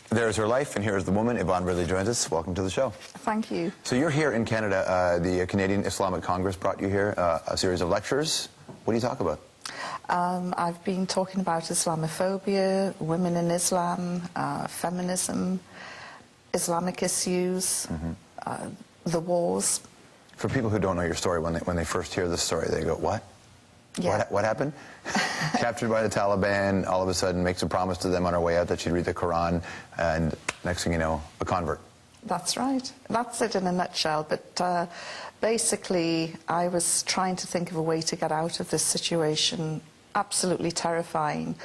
There's her life, and here's the woman. Yvonne Ridley joins us. Welcome to the show. Thank you. So you're here in Canada. The Canadian Islamic Congress brought you here, a series of lectures. What do you talk about? I've been talking about Islamophobia, women in Islam, feminism, Islamic issues, the wars. For people who don't know your story, when they first hear this story, they go, what? Yeah. What happened? Captured by the Taliban, all of a sudden makes a promise to them on her way out that she'd read the Quran, and next thing you know, a convert. That's right. That's it in a nutshell. But basically, I was trying to think of a way to get out of this situation, absolutely terrifying.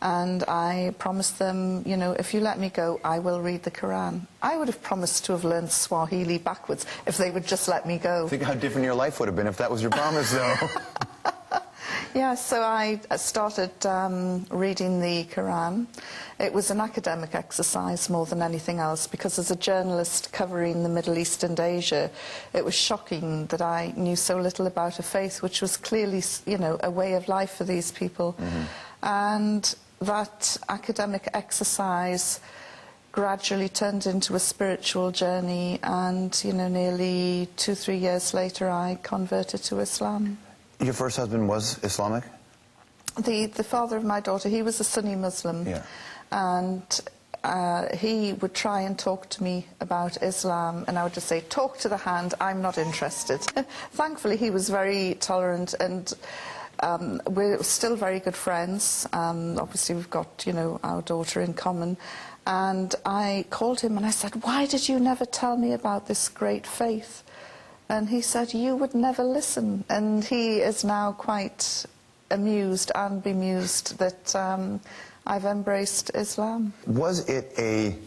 And I promised them, you know, if you let me go, I will read the Quran. I would have promised to have learned Swahili backwards if they would just let me go. Think how different your life would have been if that was your promise, though. Yeah, so I started reading the Quran. It was an academic exercise more than anything else, because as a journalist covering the Middle East and Asia, it was shocking that I knew so little about a faith which was clearly, you know, a way of life for these people. And that academic exercise gradually turned into a spiritual journey, and, you know, nearly 2-3 years later, I converted to Islam. Your first husband was Islamic? The father of my daughter, he was a Sunni Muslim. Yeah. And he would try and talk to me about Islam, and I would just say, talk to the hand, I'm not interested. Thankfully, he was very tolerant, and we're still very good friends. Obviously, we've got, you know, our daughter in common. And I called him and I said, why did you never tell me about this great faith? And he said, you would never listen. And he is now quite amused and bemused that I've embraced Islam. Was it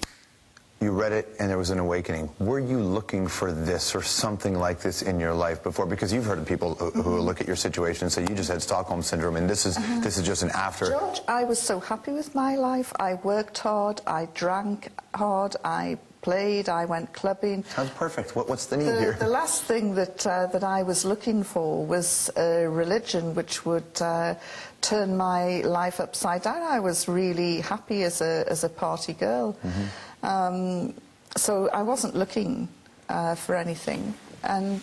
you read it and there was an awakening? Were you looking for this or something like this in your life before? Because you've heard of people who look at your situation and say, you just had Stockholm Syndrome, and this is just an after. George, I was so happy with my life. I worked hard, I drank hard, I played, I went clubbing. Sounds perfect. What's the need here? The last thing that I was looking for was a religion which would turn my life upside down. I was really happy as a party girl. So I wasn't looking for anything. And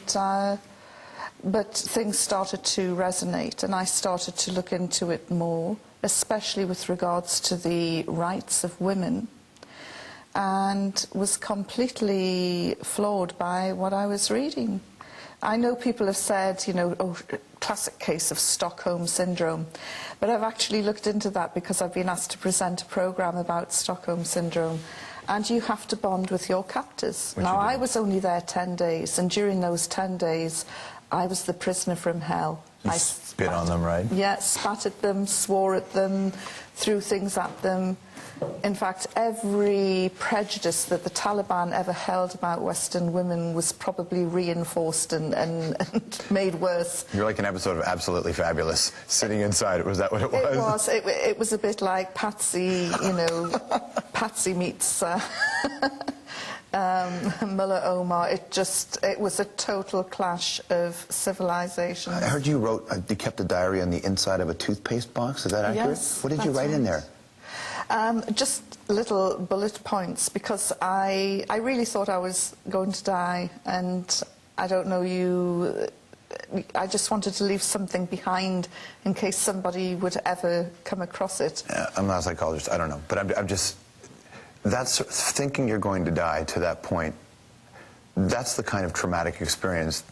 but things started to resonate, and I started to look into it more, especially with regards to the rights of women, and was completely floored by what I was reading. I know people have said, you know, oh, classic case of Stockholm Syndrome, but I've actually looked into that because I've been asked to present a program about Stockholm Syndrome, and you have to bond with your captors. Now, I was only there 10 days, and during those 10 days, I was the prisoner from hell. I spit on them, right? Yeah, spat at them, swore at them, threw things at them. In fact, every prejudice that the Taliban ever held about Western women was probably reinforced and made worse. You're like an episode of Absolutely Fabulous, sitting inside. Was that what it was? It was. It was a bit like Patsy, you know, Patsy meets Mullah Omar. It was a total clash of civilizations. I heard you you kept a diary on the inside of a toothpaste box. Is that accurate? Yes. What did you write in there? Just little bullet points, because I really thought I was going to die, and I don't know, I just wanted to leave something behind in case somebody would ever come across it. I'm not a psychologist, I don't know, but I'm just, that's thinking you're going to die to that point, that's the kind of traumatic experience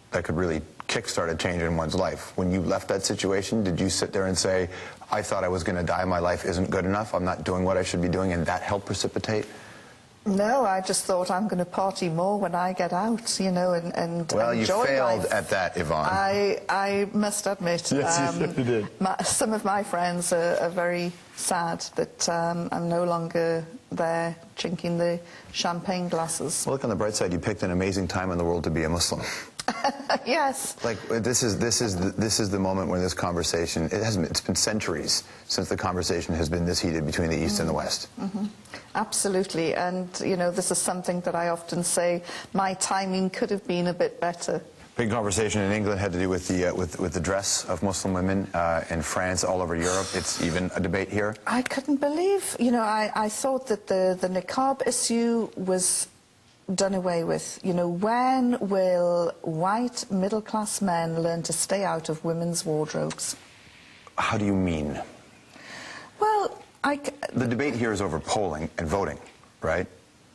that could really kickstart a change in one's life. When you left that situation, did you sit there and say, I thought I was going to die, my life isn't good enough, I'm not doing what I should be doing, and that helped precipitate? No, I just thought I'm going to party more when I get out, you know, and well, enjoy you failed life. at that, Yvonne. I must admit, yes, you did. Some of my friends are very sad that I'm no longer there drinking the champagne glasses. Well, look on the bright side, you picked an amazing time in the world to be a Muslim. Yes. Like, this is the moment when this conversation, it's been centuries since the conversation has been this heated between the East and the West. Absolutely, and you know, this is something that I often say, my timing could have been a bit better. Big conversation in England had to do with the dress of Muslim women. In France, all over Europe, it's even a debate here. I couldn't believe, you know, I thought that the niqab issue was done away with. You know, when will white middle-class men learn to stay out of women's wardrobes? How do you mean? Well, The debate here is over polling and voting, right?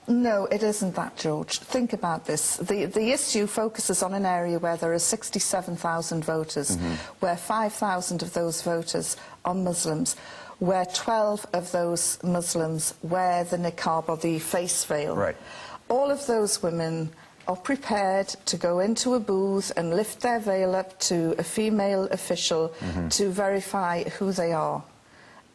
No, it isn't that, George. Think about this. The issue focuses on an area where there are 67,000 voters, where 5,000 of those voters are Muslims, where 12 of those Muslims wear the niqab or the face veil. Right. All of those women are prepared to go into a booth and lift their veil up to a female official to verify who they are.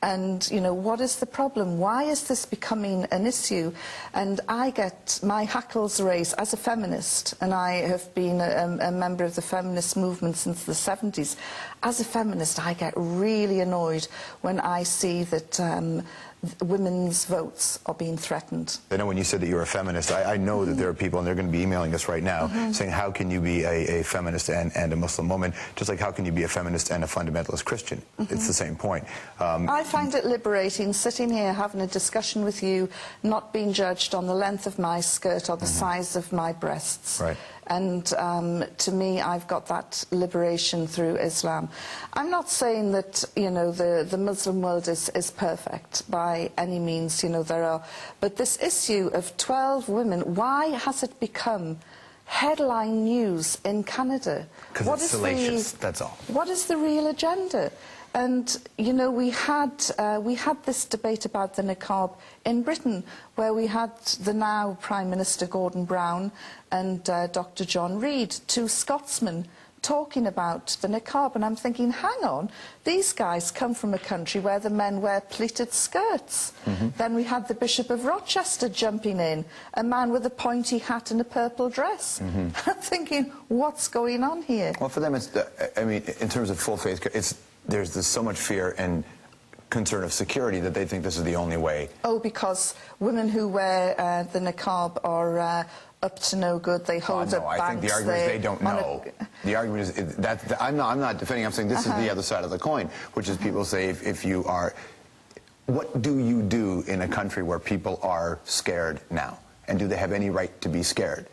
And, you know, what is the problem? Why is this becoming an issue? And I get my hackles raised as a feminist, and I have been a member of the feminist movement since the 70s. As a feminist, I get really annoyed when I see that women's votes are being threatened. I know when you said that you were a feminist, I know that there are people, and they're going to be emailing us right now, saying, how can you be a feminist and a Muslim woman? Just like, how can you be a feminist and a fundamentalist Christian? It's the same point. I find it liberating sitting here having a discussion with you, not being judged on the length of my skirt or the size of my breasts. Right. And to me, I've got that liberation through Islam. I'm not saying that, you know, the Muslim world is perfect by any means, you know, there are. But this issue of 12 women, why has it become headline news in Canada? Because it's salacious, that's all. What is the real agenda? And, you know, we had this debate about the niqab in Britain, where we had the now Prime Minister Gordon Brown and Dr. John Reid, two Scotsmen, talking about the niqab. And I'm thinking, hang on, these guys come from a country where the men wear pleated skirts. Then we had the Bishop of Rochester jumping in, a man with a pointy hat and a purple dress. I'm thinking, what's going on here? Well, for them, it's, I mean, in terms of full faith, there's so much fear and concern of security that they think this is the only way. Oh, because women who wear the niqab are up to no good. They hold up banks. I think the argument is they don't know. The argument is that I'm not defending. I'm saying this is the other side of the coin, which is people say if you are, what do you do in a country where people are scared now, and do they have any right to be scared?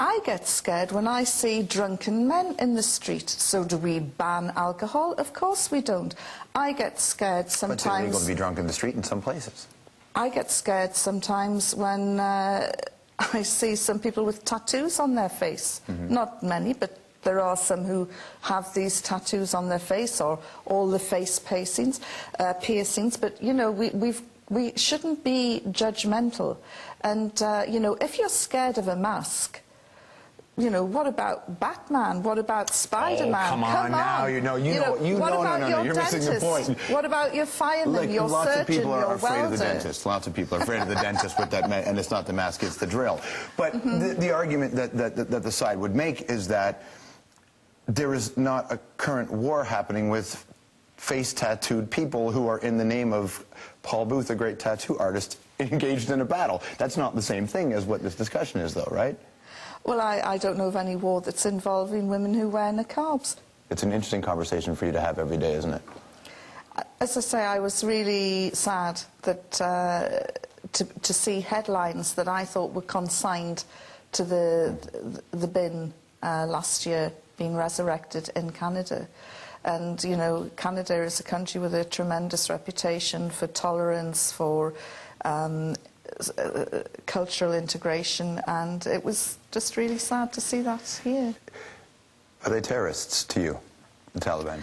I get scared when I see drunken men in the street. So do we ban alcohol? Of course we don't. I get scared sometimes. But it's illegal to be drunk in the street in some places. I get scared sometimes when I see some people with tattoos on their face. Not many, but there are some who have these tattoos on their face, or all the face piercings. But, you know, we shouldn't be judgmental. And, you know, if you're scared of a mask, you know, what about Batman? What about Spider-Man? Oh, come on now. No, you're missing the point. What about your fireman, your lots surgeon, of people are your afraid welder? of the dentist. Lots of people are afraid of the dentist with that, and it's not the mask, it's the drill. But the argument that the side would make is that there is not a current war happening with face-tattooed people who are, in the name of Paul Booth, a great tattoo artist, engaged in a battle. That's not the same thing as what this discussion is, though, right? Well, I don't know of any war that's involving women who wear niqabs. It's an interesting conversation for you to have every day, isn't it? As I say, I was really sad that to see headlines that I thought were consigned to the bin last year being resurrected in Canada. And, you know, Canada is a country with a tremendous reputation for tolerance, for cultural integration, and it was just really sad to see that here. Are they terrorists to you, the Taliban?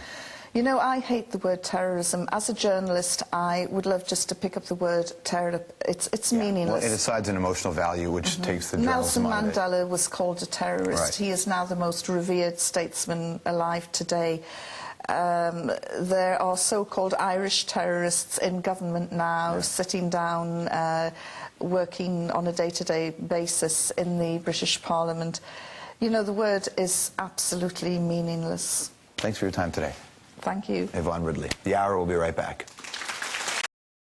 You know, I hate the word terrorism. As a journalist, I would love just to pick up the word terror. It's meaningless. Well, it assigns an emotional value which takes the Nelson journalism out of it. Mandela was called a terrorist. Right. He is now the most revered statesman alive today. There are so-called Irish terrorists in government now, sitting down, working on a day-to-day basis in the British Parliament. You know, the word is absolutely meaningless. Thanks for your time today. Thank you. Yvonne Ridley. The Hour will be right back.